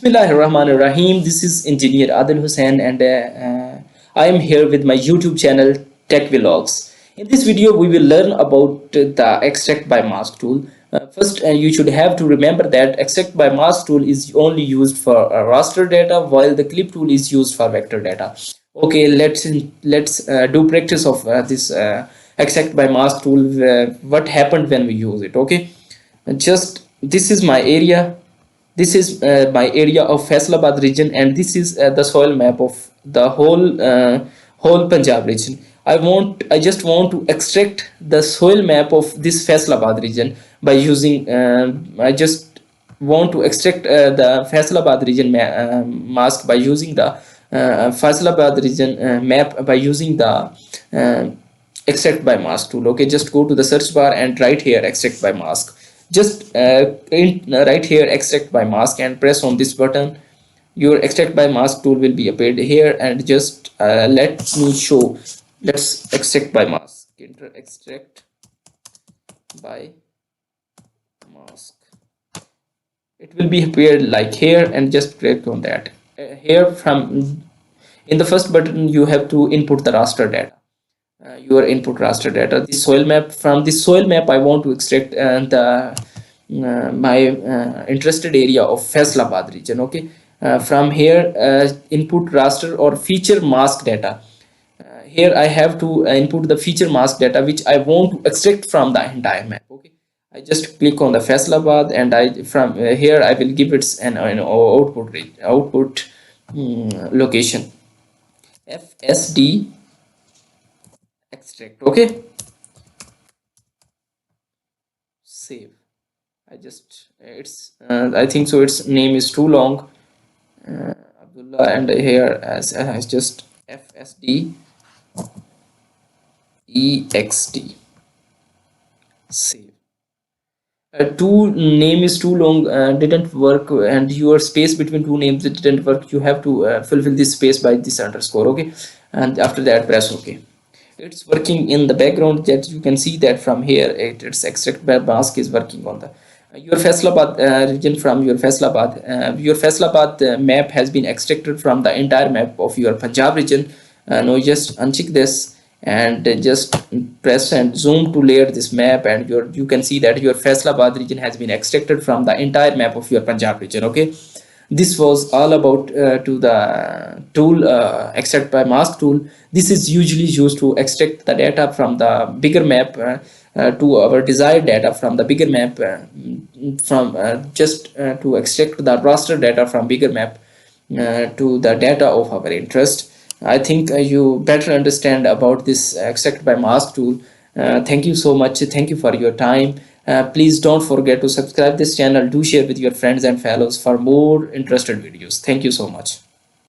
Bismillahirrahmanirrahim. This is Engineer Adil Hussain, and I am here with my YouTube channel Tech Vlogs. In this video, we will learn about the extract by mask tool. First, you should have to remember that extract by mask tool is only used for raster data, while the clip tool is used for vector data. Okay, let's do practice of this extract by mask tool. What happened when we use it? Okay, just this is my area. This is my area of Faisalabad region, and this is the soil map of the whole Punjab region. I just want to extract the soil map of this Faisalabad region by using I just want to extract the Faisalabad region mask by using the Faisalabad region map by using the extract by mask tool. Okay, just go to the search bar and write here extract by mask. Just right here extract by mask and press on this button. Your extract by mask tool will be appeared here, and just let me show. Let's extract by mask. Enter extract by mask. It will be appeared like here, and just click on that. Here from in the first button you have to input the raster data. Your input raster data, the soil map. From this soil map I want to extract my interested area of Faisalabad region. Okay, from here input raster or feature mask data. Here I have to input the feature mask data which I want to extract from the entire map. Okay, I just click on the Faisalabad, and I from here I will give it an output location FSD extract. Okay, save. I just it's I think so its name is too long, Abdullah, and here as just FSD ext. Save. Two name is too long, didn't work, and your space between two names it didn't work. You have to fulfill this space by this underscore. Okay, and after that press OK. It's working in the background. That you can see that from here its extract by mask is working on the your Faisalabad region. From your Faisalabad map has been extracted from the entire map of your Punjab region. Now just uncheck this and just press and zoom to layer this map, and you can see that your Faisalabad region has been extracted from the entire map of your Punjab region. Okay, this was all about to the tool extract by mask tool. This is usually used to extract the data from the bigger map to our desired data from the bigger map, to extract the raster data from bigger map to the data of our interest. I think you better understand about this extract by mask tool. Thank you so much. Thank you for your time. Please don't forget to subscribe this channel. Do share with your friends and fellows for more interested videos. Thank you so much.